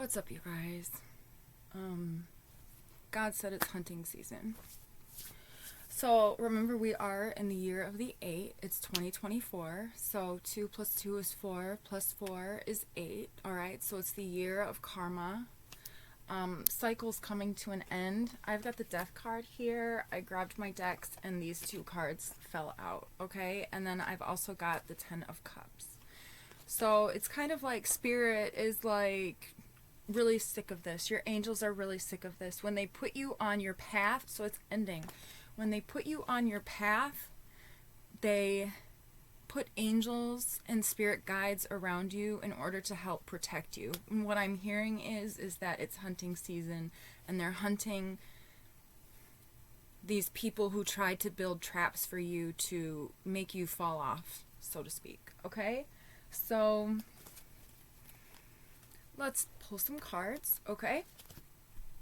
What's up, you guys? God said it's hunting season. So remember, we are in the year of the 8. It's 2024. So 2 plus 2 is 4 plus 4 is 8. All right. So it's the year of karma. Cycles coming to an end. I've got the death card here. I grabbed my decks and these two cards fell out. Okay. And then I've also got the 10 of Cups. So it's kind of like Spirit is like really sick of this. Your angels are really sick of this. When they put you on your path, so it's ending. When they put you on your path, they put angels and spirit guides around you in order to help protect you. And what I'm hearing is that it's hunting season, and they're hunting these people who tried to build traps for you to make you fall off, so to speak. Okay? So let's pull some cards, okay?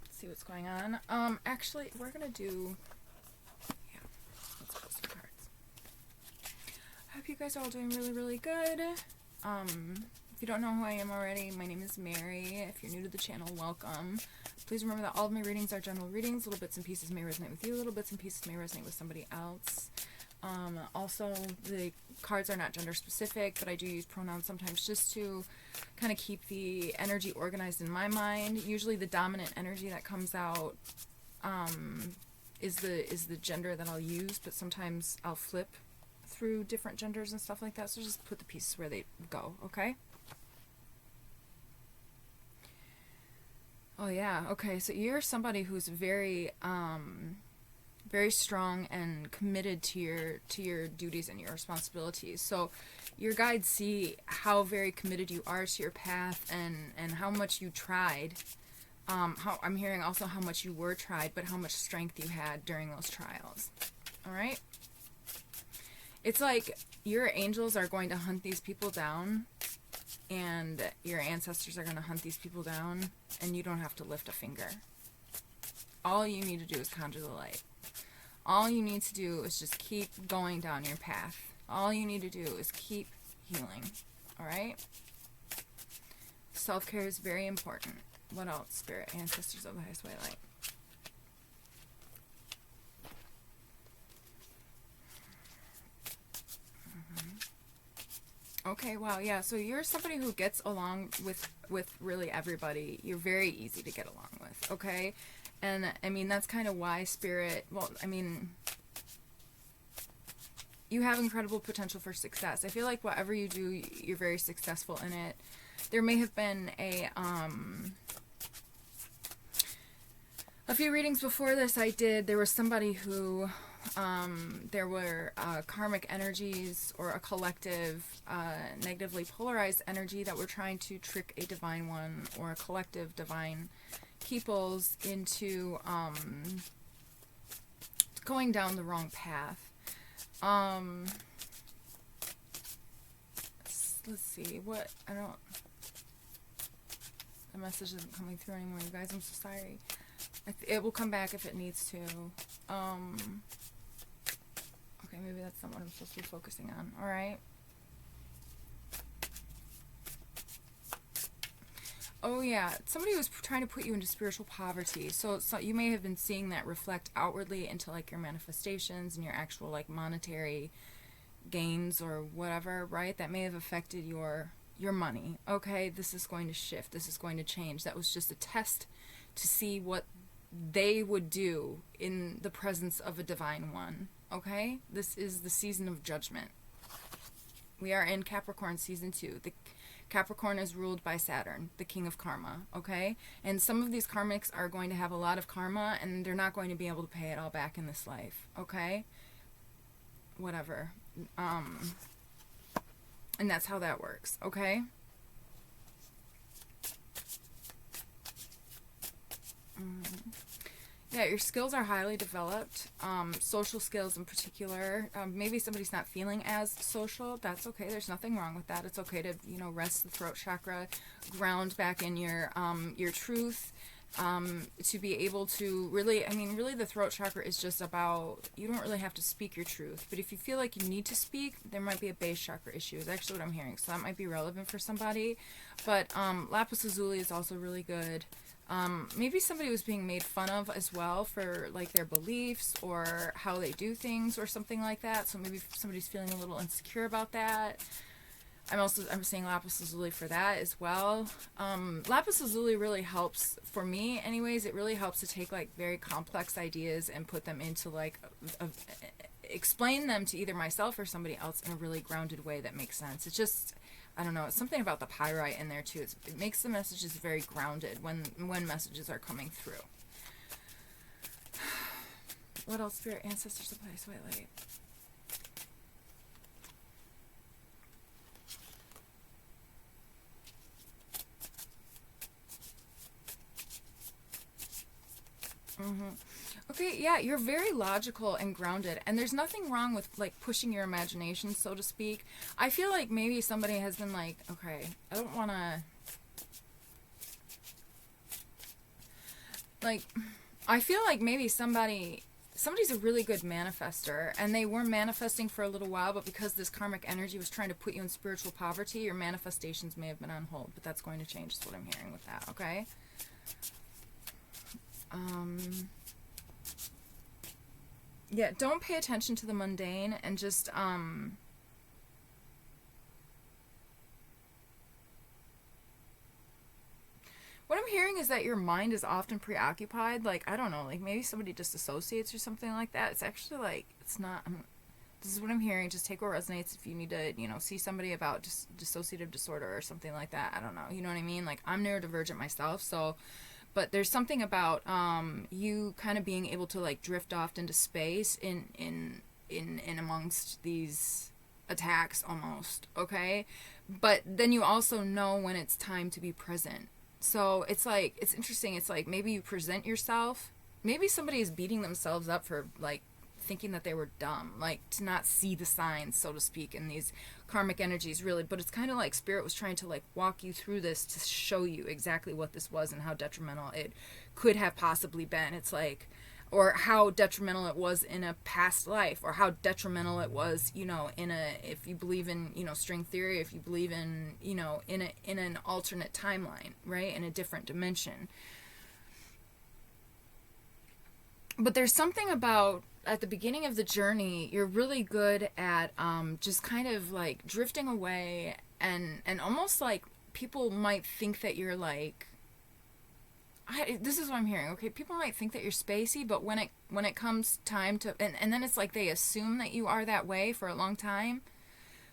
Let's see what's going on. Actually, we're gonna do, yeah, let's pull some cards. I hope you guys are all doing really, really good. If you don't know who I am already, my name is Mary. If you're new to the channel, welcome. Please remember that all of my readings are general readings. Little bits and pieces may resonate with you. Little bits and pieces may resonate with somebody else. Also, the cards are not gender specific, but I do use pronouns sometimes just to kind of keep the energy organized in my mind. Usually the dominant energy that comes out is the gender that I'll use, but sometimes I'll flip through different genders and stuff like that, so just put the pieces where they go, okay? Oh yeah, okay, so you're somebody who's very very strong and committed to your duties and your responsibilities. So your guides see how very committed you are to your path and how much you tried. How I'm hearing also how much you were tried, but how much strength you had during those trials. All right? It's like your angels are going to hunt these people down, and your ancestors are going to hunt these people down, and you don't have to lift a finger. All you need to do is conjure the light. All you need to do is just keep going down your path. All you need to do is keep healing. Alright? Self-care is very important. What else? Spirit, ancestors of the highest way light. Okay, wow, yeah, so you're somebody who gets along with really everybody. You're very easy to get along with, okay? And, I mean, that's kind of why Spirit, well, I mean, you have incredible potential for success. I feel like whatever you do, you're very successful in it. There may have been a few readings before this I did. There was somebody who, there were karmic energies or a collective negatively polarized energy that were trying to trick a divine one or a collective divine peoples into going down the wrong path. Let's see what the message isn't coming through anymore, you guys. I'm so sorry. It will come back if it needs to. Okay, maybe that's not what I'm supposed to be focusing on. All right. Oh yeah, somebody was trying to put you into spiritual poverty. So you may have been seeing that reflect outwardly into like your manifestations and your actual like monetary gains or whatever, right? That may have affected your money. Okay, this is going to shift. This is going to change. That was just a test to see what they would do in the presence of a divine one. Okay? This is the season of judgment. We are in Capricorn season 2. The Capricorn is ruled by Saturn, the king of karma, okay? And some of these karmics are going to have a lot of karma, and they're not going to be able to pay it all back in this life, okay? Whatever. And that's how that works, okay? Yeah, your skills are highly developed, social skills in particular. Maybe somebody's not feeling as social. That's okay. There's nothing wrong with that. It's okay to, rest the throat chakra, ground back in your truth, to be able to really, I mean, really the throat chakra is just about, you don't really have to speak your truth, but if you feel like you need to speak, there might be a base chakra issue, is actually what I'm hearing, so that might be relevant for somebody. But lapis lazuli is also really good. Maybe somebody was being made fun of as well for like their beliefs or how they do things or something like that, so maybe somebody's feeling a little insecure about that. I'm saying lapis lazuli for that as well. Lapis lazuli really helps, for me anyways, it really helps to take like very complex ideas and put them into like explain them to either myself or somebody else in a really grounded way that makes sense. It's just, I don't know, it's something about the pyrite in there too. It makes the messages very grounded when messages are coming through. What else? Spirit, ancestors, supplies, white light. Okay, yeah, you're very logical and grounded, and there's nothing wrong with like pushing your imagination, so to speak. I feel like maybe somebody has been like, okay, I don't want to, like, I feel like maybe somebody's a really good manifester, and they were manifesting for a little while, but because this karmic energy was trying to put you in spiritual poverty, your manifestations may have been on hold, but that's going to change, is what I'm hearing with that, okay? Yeah, don't pay attention to the mundane and just, what I'm hearing is that your mind is often preoccupied. Like, I don't know, like maybe somebody just associates or something like that. It's actually like, it's not, this is what I'm hearing. Just take what resonates. If you need to, you know, see somebody about just dissociative disorder or something like that. I don't know. You know what I mean? Like, I'm neurodivergent myself, so... But there's something about you kind of being able to like drift off into space in amongst these attacks almost, okay? But then you also know when it's time to be present. So it's like, it's interesting. It's like maybe you present yourself. Maybe somebody is beating themselves up for like thinking that they were dumb, like to not see the signs, so to speak, in these karmic energies, really. But it's kind of like Spirit was trying to like walk you through this to show you exactly what this was and how detrimental it could have possibly been. It's like, or how detrimental it was in a past life, or how detrimental it was, you know, in a, if you believe in, you know, string theory, if you believe in, you know, in an alternate timeline, right, in a different dimension. But there's something about at the beginning of the journey, you're really good at just kind of like drifting away, and almost like people might think that you're like, this is what I'm hearing, okay? People might think that you're spacey, but when it comes time to, and then it's like they assume that you are that way for a long time,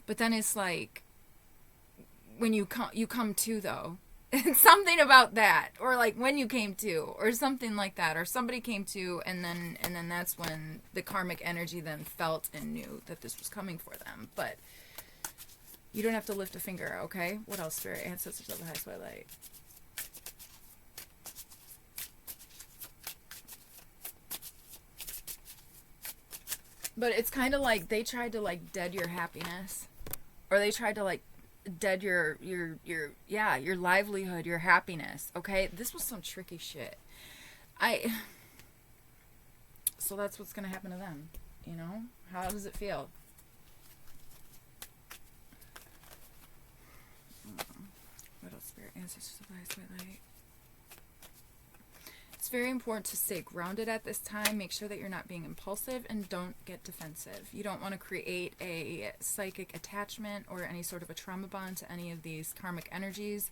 but then it's like when you come to, though. It's something about that, or like when you came to, or something like that, or somebody came to, and then that's when the karmic energy then felt and knew that this was coming for them. But you don't have to lift a finger, okay? What else, Spirit, ancestors of the highest white light? But it's kind of like they tried to like dead your happiness, or they tried to like dead your livelihood, your happiness, okay? This was some tricky shit. So that's what's gonna happen to them, you know? How does it feel? What else, Spirit, ancestors of the highest white light? It's very important to stay grounded at this time. Make sure that you're not being impulsive, and don't get defensive. You don't want to create a psychic attachment or any sort of a trauma bond to any of these karmic energies,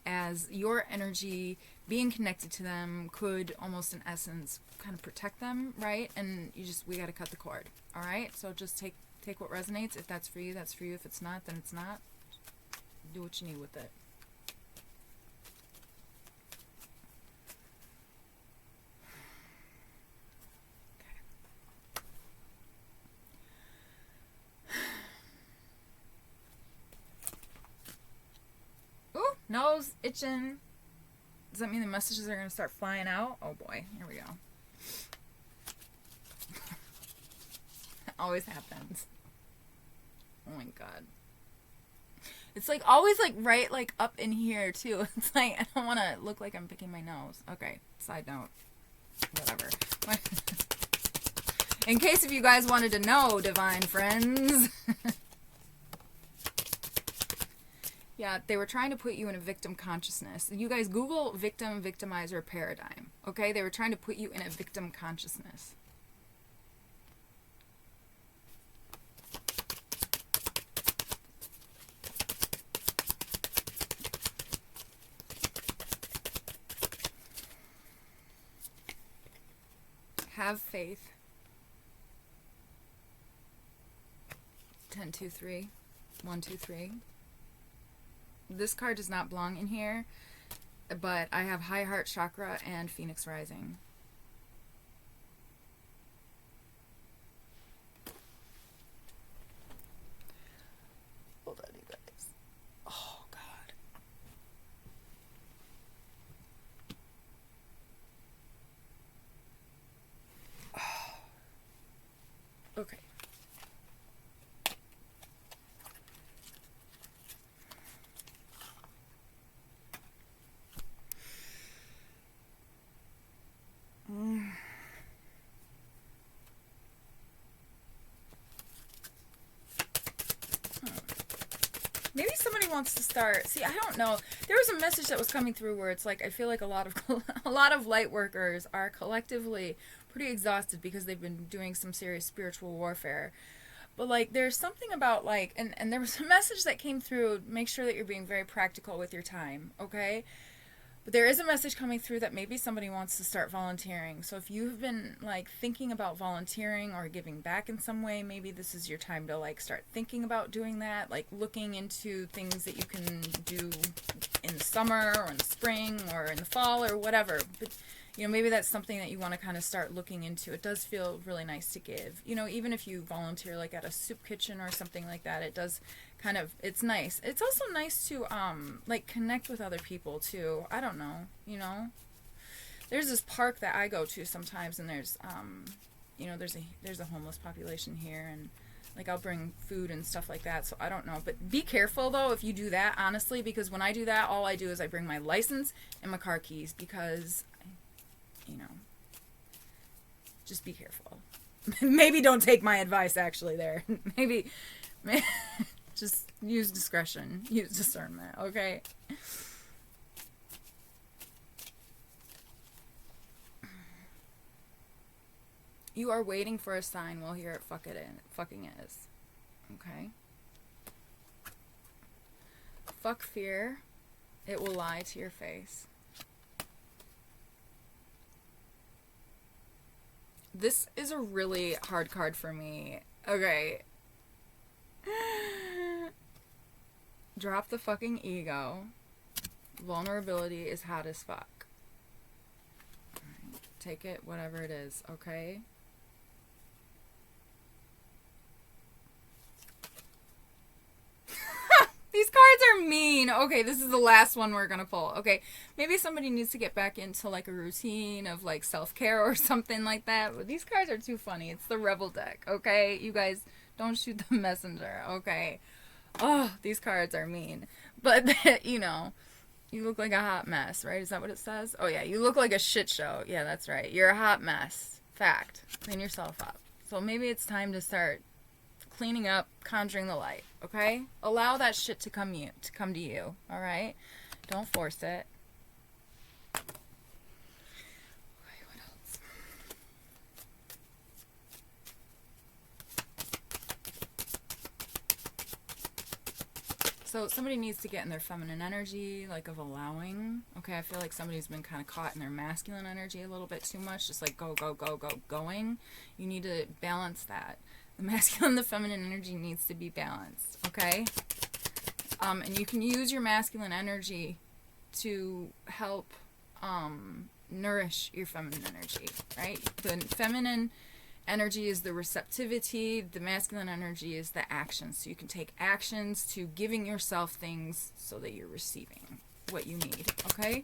as your energy being connected to them could almost in essence kind of protect them, right? And we got to cut the cord, all right? So just take what resonates. If that's for you, that's for you. If it's not, then it's not. Do what you need with it. Nose itching. Does that mean the messages are going to start flying out? Oh boy, here we go. It always happens. Oh my god. It's like always like right like up in here too. It's like I don't want to look like I'm picking my nose. Okay, side note. Whatever. In case if you guys wanted to know, divine friends. Yeah, they were trying to put you in a victim consciousness. You guys Google victim, victimizer paradigm. Okay? They were trying to put you in a victim consciousness. Have faith. 10, 2, 3. 1, 2, 3. This card does not belong in here, but I have High Heart Chakra and Phoenix Rising. Hold on, you guys. Oh, God. Oh. Okay. Maybe somebody wants to start. See, I don't know. There was a message that was coming through where it's like I feel like a lot of light workers are collectively pretty exhausted because they've been doing some serious spiritual warfare. But like there's something about like and there was a message that came through, make sure that you're being very practical with your time, okay? But there is a message coming through that maybe somebody wants to start volunteering. So if you've been like thinking about volunteering or giving back in some way, maybe this is your time to like start thinking about doing that, like looking into things that you can do in the summer or in the spring or in the fall or whatever. But you know, maybe that's something that you want to kind of start looking into. It does feel really nice to give. You know, even if you volunteer like at a soup kitchen or something like that, it does kind of, it's nice. It's also nice to like connect with other people too. I don't know, you know. There's this park that I go to sometimes, and there's you know, there's a homeless population here, and like I'll bring food and stuff like that. So I don't know, but be careful though if you do that, honestly, because when I do that, all I do is I bring my license and my car keys, because you know, just be careful. Maybe don't take my advice actually there. Maybe just use discretion, use discernment, okay? You are waiting for a sign. Well, here it fucking is. Okay? Fuck fear. It will lie to your face. This is a really hard card for me. Okay. Drop the fucking ego. Vulnerability is hot as fuck. Right. Take it, whatever it is, okay? These cards are mean. Okay, this is the last one we're gonna pull. Okay, maybe somebody needs to get back into like a routine of like self-care or something like that. But these cards are too funny. It's the Rebel deck, okay? You guys don't shoot the messenger, okay? Oh, these cards are mean. But, you know, you look like a hot mess, right? Is that what it says? Oh, yeah, you look like a shit show. Yeah, that's right. You're a hot mess. Fact. Clean yourself up. So maybe it's time to start cleaning up, conjuring the light, okay? Allow that shit to come to you, all right? Don't force it. Okay, what else? So somebody needs to get in their feminine energy, like of allowing. Okay, I feel like somebody's been kind of caught in their masculine energy a little bit too much, just like go, go, go, go, going. You need to balance that. The masculine and the feminine energy needs to be balanced, okay? And you can use your masculine energy to help nourish your feminine energy, right? The feminine energy is the receptivity. The masculine energy is the action. So you can take actions to giving yourself things so that you're receiving what you need, okay?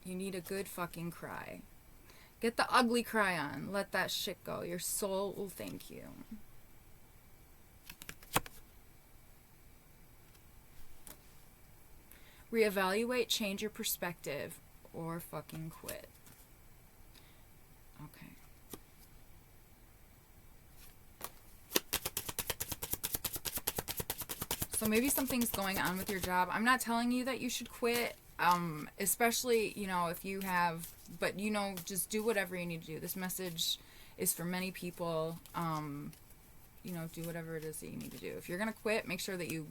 You need a good fucking cry. Get the ugly cry on. Let that shit go. Your soul will thank you. Reevaluate, change your perspective, or fucking quit. Okay. So maybe something's going on with your job. I'm not telling you that you should quit, especially, you know, if you have, but, you know, just do whatever you need to do. This message is for many people. You know, do whatever it is that you need to do. If you're going to quit, make sure that you,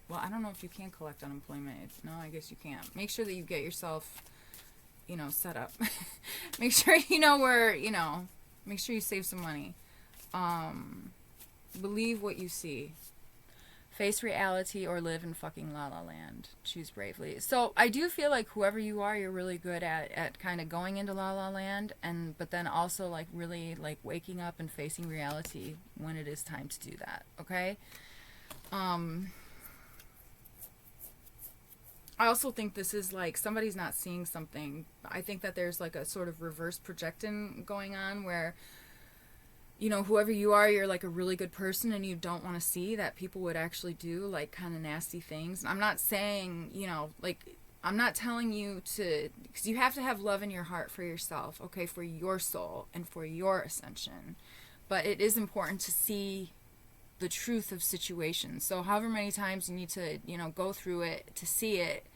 well, I don't know if you can collect unemployment. No, I guess you can't. Make sure that you get yourself, you know, set up. Make sure you know where, you know, make sure you save some money. Believe what you see. Face reality or live in fucking la la land. Choose bravely. So I do feel like whoever you are, you're really good at kind of going into la la land, but then also like really like waking up and facing reality when it is time to do that. Okay. I also think this is like somebody's not seeing something. I think that there's like a sort of reverse projecting going on where, you know, whoever you are, you're like a really good person and you don't want to see that people would actually do like kind of nasty things. And I'm not saying, you know, like, I'm not telling you to, because you have to have love in your heart for yourself, okay, for your soul and for your ascension. But it is important to see the truth of situations. So however many times you need to, you know, go through it to see it,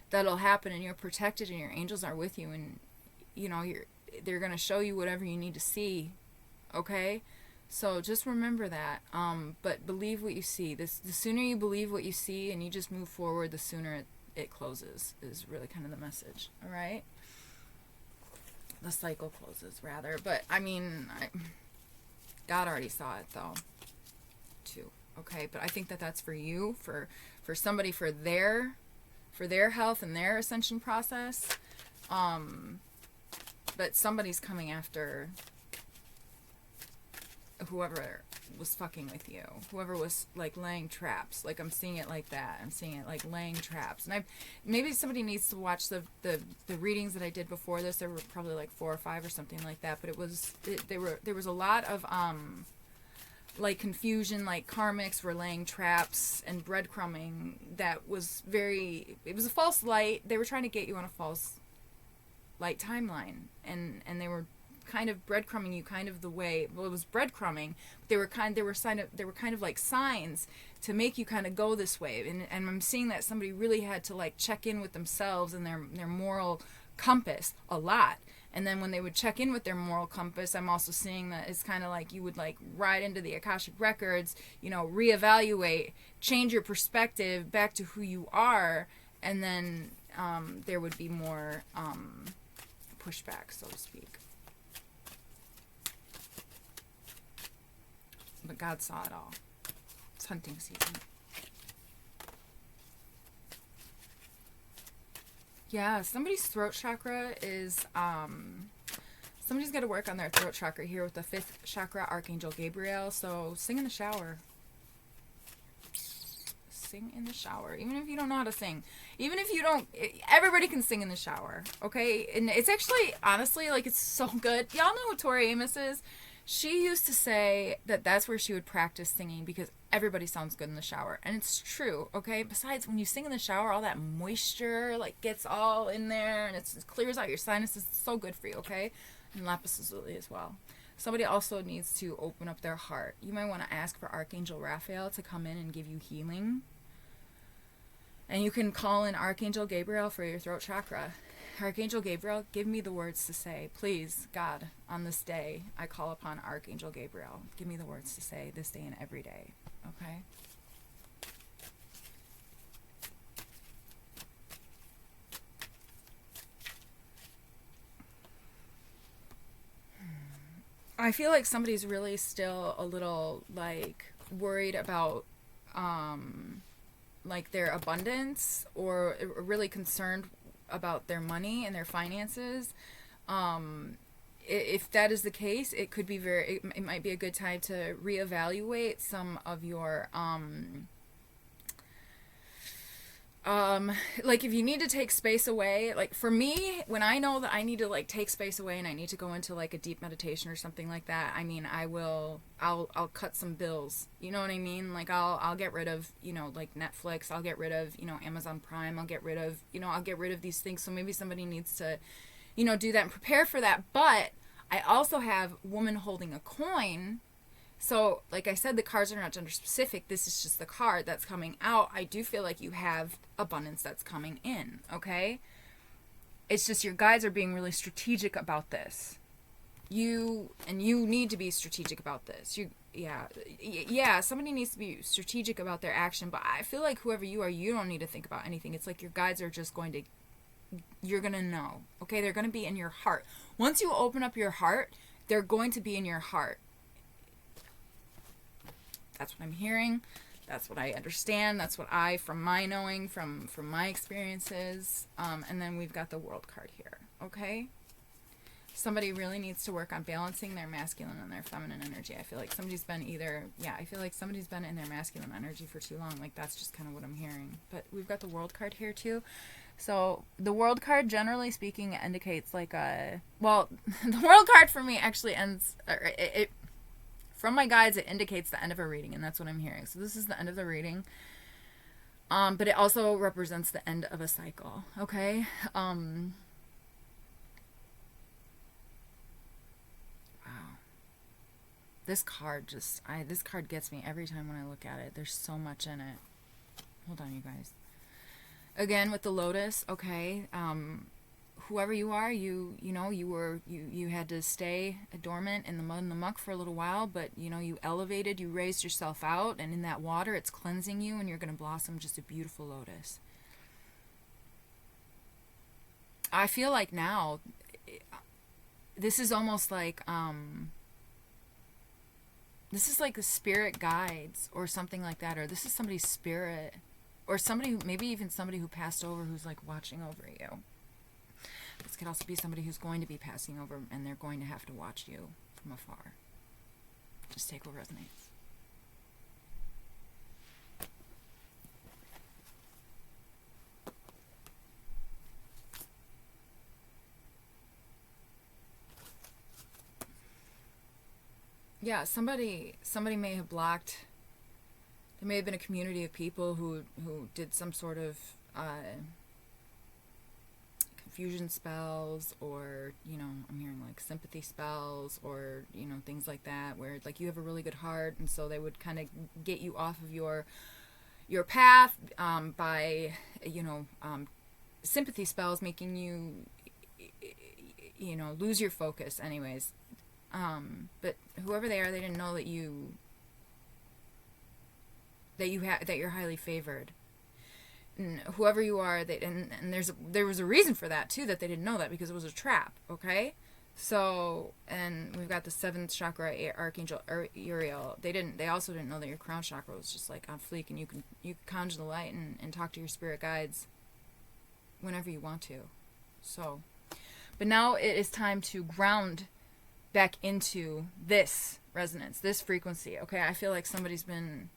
that'll happen, and you're protected and your angels are with you, and, you know, they're going to show you whatever you need to see. Okay, so just remember that. But believe what you see. The sooner you believe what you see and you just move forward, the sooner it closes. Is really kind of the message. All right. The cycle closes, rather. But I mean, God already saw it though, too. Okay, but I think that that's for you, for somebody, for their health and their ascension process. But somebody's coming after whoever was fucking with you, whoever was like laying traps. Like, I'm seeing it like that. I'm seeing it like laying traps. And maybe somebody needs to watch the readings that I did before this. There were probably like 4 or 5 or something like that. But there was a lot of like confusion, like karmics were laying traps and breadcrumbing. That was it was a false light. They were trying to get you on a false light timeline, and they were kind of breadcrumbing you kind of the way, well, it was breadcrumbing, but they were kind of like signs to make you kind of go this way. And I'm seeing that somebody really had to like check in with themselves and their moral compass a lot. And then when they would check in with their moral compass, I'm also seeing that it's kind of like you would like ride into the Akashic records, you know, reevaluate, change your perspective back to who you are, and then there would be more pushback, so to speak. But God saw it all. It's hunting season. Yeah, somebody's throat chakra is, somebody's got to work on their throat chakra here with the 5th chakra, Archangel Gabriel. So sing in the shower. Sing in the shower. Even if you don't know how to sing. Even if you don't, everybody can sing in the shower. Okay? And it's actually, honestly, like, it's so good. Y'all know who Tori Amos is? She used to say that that's where she would practice singing because everybody sounds good in the shower. And it's true, okay? Besides, when you sing in the shower, all that moisture, like, gets all in there, and it clears out your sinuses. It's so good for you, okay? And lapis lazuli as well. Somebody also needs to open up their heart. You might want to ask for Archangel Raphael to come in and give you healing. And you can call in Archangel Gabriel for your throat chakra. Archangel Gabriel, give me the words to say. Please, God, on this day, I call upon Archangel Gabriel. Give me the words to say this day and every day. Okay? I feel like somebody's really still a little, like, worried about, like, their abundance, or really concerned about their money and their finances. If that is the case, it could be it might be a good time to reevaluate some of your Like if you need to take space away, like for me, when I know that I need to like take space away and I need to go into like a deep meditation or something like that, I mean, I'll cut some bills. You know what I mean? Like I'll get rid of, you know, like Netflix, I'll get rid of, you know, Amazon Prime, I'll get rid of, you know, I'll get rid of these things. So maybe somebody needs to, you know, do that and prepare for that. But I also have woman holding a coin. So, like I said, the cards are not gender specific. This is just the card that's coming out. I do feel like you have abundance that's coming in, okay? It's just your guides are being really strategic about this. You need to be strategic about this. Yeah, somebody needs to be strategic about their action, but I feel like whoever you are, you don't need to think about anything. It's like your guides are just going to, you're going to know, okay? They're going to be in your heart. Once you open up your heart, they're going to be in your heart. That's what I'm hearing. That's what I understand. That's what I, from my knowing, from my experiences. And then we've got the World card here. Okay? Somebody really needs to work on balancing their masculine and their feminine energy. I feel like somebody's been I feel like somebody's been in their masculine energy for too long. Like, that's just kind of what I'm hearing. But we've got the World card here, too. So, the World card, generally speaking, indicates like a... Well, the World card for me actually ends... From my guides, it indicates the end of a reading, and that's what I'm hearing. So this is the end of the reading. But it also represents the end of a cycle, okay? Wow. This card this card gets me every time when I look at it. There's so much in it. Hold on, you guys. Again, with the Lotus, okay? Whoever you are, you had to stay dormant in the mud and the muck for a little while, but you elevated, you raised yourself out, and in that water it's cleansing you, and you're going to blossom just a beautiful lotus. I feel like now this is almost like this is like the spirit guides or something like that, or this is somebody's spirit, or somebody, maybe even somebody who passed over who's like watching over you. This could also be somebody who's going to be passing over, and they're going to have to watch you from afar. Just take what resonates. Yeah, somebody may have blocked. There may have been a community of people who did some sort of confusion spells, or I'm hearing like sympathy spells, or things like that, where like you have a really good heart, and so they would kind of get you off of your path by sympathy spells, making you lose your focus anyways. But whoever they are, they didn't know that you're highly favored. And whoever you are, and there was a reason for that too, that they didn't know that, because it was a trap. Okay, so, and we've got the 7th chakra, Archangel Uriel. They also didn't know that your crown chakra was just like on fleek, and you can conjure the light and talk to your spirit guides whenever you want to. So, but now it is time to ground back into this resonance, this frequency. Okay, I feel like somebody's been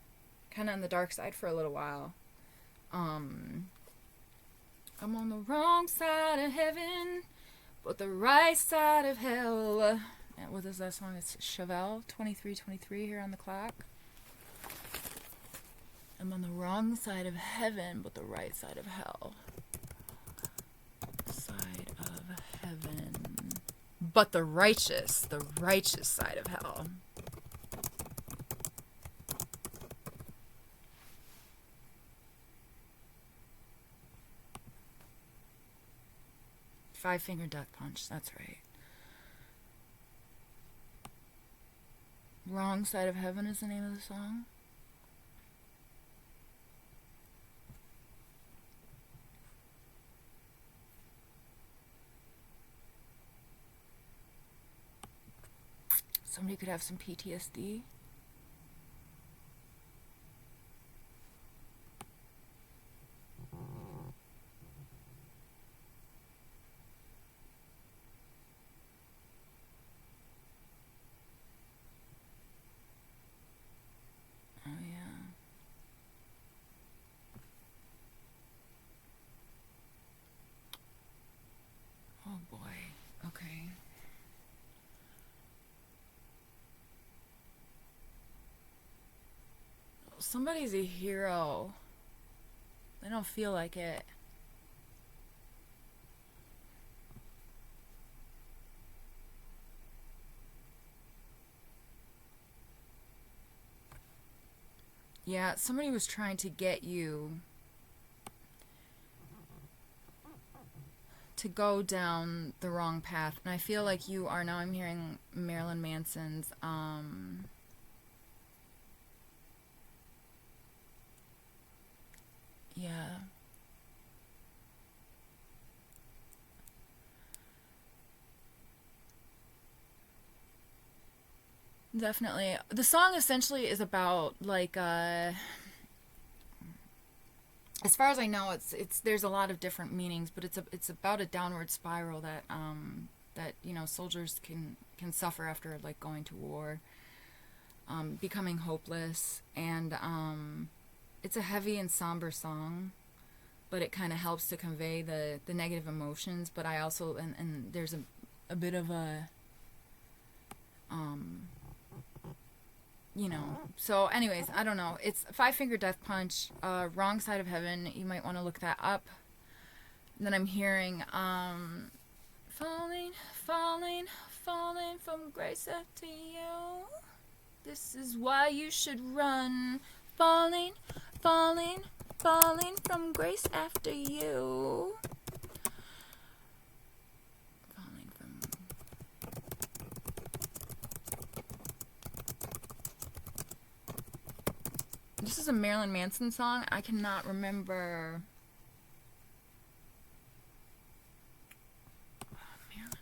kind of on the dark side for a little while. I'm on the wrong side of heaven, but the right side of hell. And what is that song? It's Chevelle, 2323 here on the clock. I'm on the wrong side of heaven, but the right side of hell. Side of heaven, but the righteous side of hell. Five-finger death punch, that's right. Wrong Side of Heaven is the name of the song. Somebody could have some PTSD. Oh, yeah. Somebody's a hero. They don't feel like it. Yeah, somebody was trying to get you to go down the wrong path. And I feel like you are, now I'm hearing Marilyn Manson's, yeah. Definitely. The song essentially is about, like, as far as I know, it's there's a lot of different meanings, but it's about a downward spiral that you know, soldiers can suffer after, like, going to war, becoming hopeless, and it's a heavy and somber song, but it kind of helps to convey the negative emotions. But I also, and there's a bit of a you know, so anyways, I don't know. It's Five Finger Death Punch, Wrong Side of Heaven. You might want to look that up. And then I'm hearing falling, falling, falling from grace after you. This is why you should run. Falling, falling, falling from grace after you. This is a Marilyn Manson song. I cannot remember. Oh, Marilyn.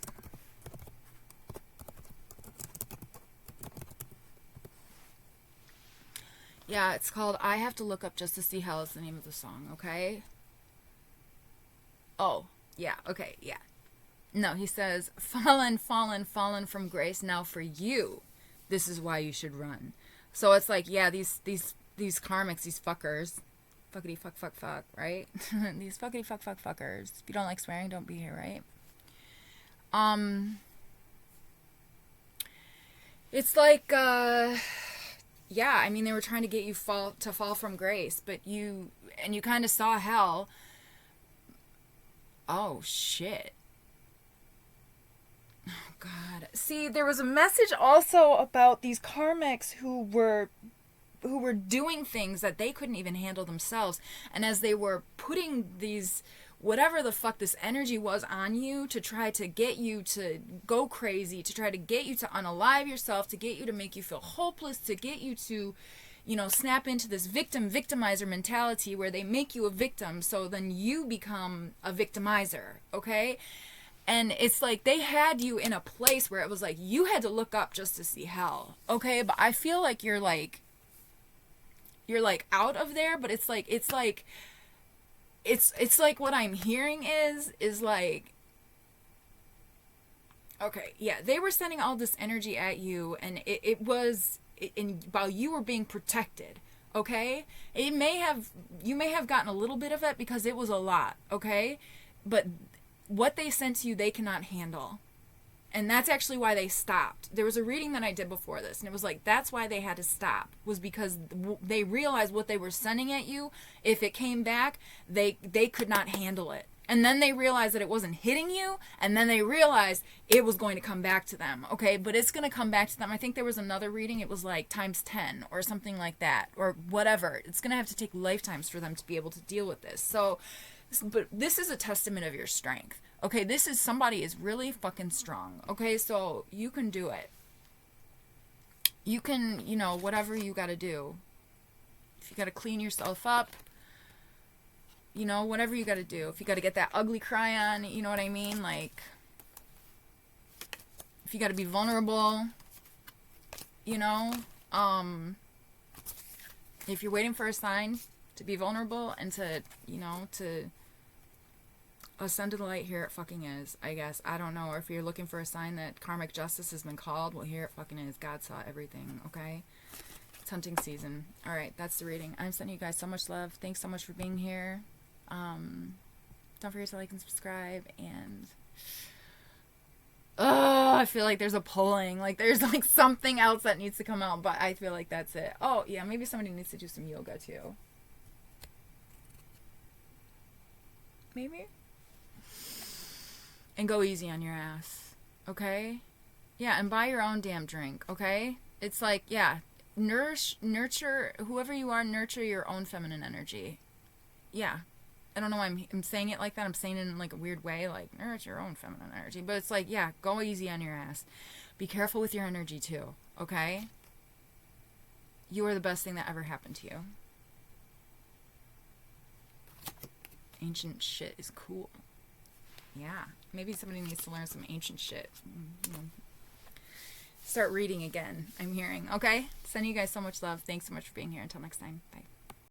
Yeah, it's called I Have to Look Up Just to See Hell is the name of the song, okay? Oh, yeah, okay, yeah. No, he says, fallen, fallen, fallen from grace, now for you. This is why you should run. So it's like, yeah, these karmics, these fuckers, fuckity fuck fuck fuck, right? These fuckity fuck fuck fuckers. If you don't like swearing, don't be here, right? It's like, yeah, I mean, they were trying to get you fall from grace, but you kind of saw hell. Oh shit. Oh god. See, there was a message also about these karmics who were doing things that they couldn't even handle themselves, and as they were putting these, whatever the fuck this energy was, on you to try to get you to go crazy, to try to get you to unalive yourself, to get you to make you feel hopeless, to get you to, you know, snap into this victimizer mentality where they make you a victim, so then you become a victimizer, okay? And it's like they had you in a place where it was like you had to look up just to see hell, okay? But I feel like you're like out of there, but it's like what I'm hearing is like, okay, yeah, they were sending all this energy at you, and it was while you were being protected, okay? You may have gotten a little bit of it because it was a lot, okay? But what they sent to you, they cannot handle. And that's actually why they stopped. There was a reading that I did before this, and it was like, that's why they had to stop, was because they realized what they were sending at you, if it came back, they could not handle it. And then they realized that it wasn't hitting you, and then they realized it was going to come back to them, okay? But it's going to come back to them. I think there was another reading, it was like times 10 or something like that, or whatever. It's going to have to take lifetimes for them to be able to deal with this. So, but this is a testament of your strength. Okay, this is, somebody is really fucking strong. Okay, so you can do it. You can, you know, whatever you got to do. If you got to clean yourself up, you know, whatever you got to do. If you got to get that ugly cry on, you know what I mean? Like, if you got to be vulnerable, you know, if you're waiting for a sign to be vulnerable and to, you know, to ascend to the light, here it fucking is, I guess. I don't know. Or if you're looking for a sign that karmic justice has been called, well, here it fucking is. God saw everything, okay? It's hunting season. All right, that's the reading. I'm sending you guys so much love. Thanks so much for being here. Don't forget to like and subscribe, and Oh, I feel like there's a pulling. Like there's like something else that needs to come out, but I feel like that's it. Oh, yeah, maybe somebody needs to do some yoga too. Maybe? And go easy on your ass. Okay? Yeah, and buy your own damn drink, okay? It's like, yeah, nurture, whoever you are, nurture your own feminine energy. Yeah. I don't know why I'm saying it like that. I'm saying it in like a weird way, like nurture your own feminine energy. But it's like, yeah, go easy on your ass. Be careful with your energy too, okay? You are the best thing that ever happened to you. Ancient shit is cool. Yeah, maybe somebody needs to learn some ancient shit. You know, start reading again, I'm hearing. Okay? Sending you guys so much love. Thanks so much for being here. Until next time. Bye.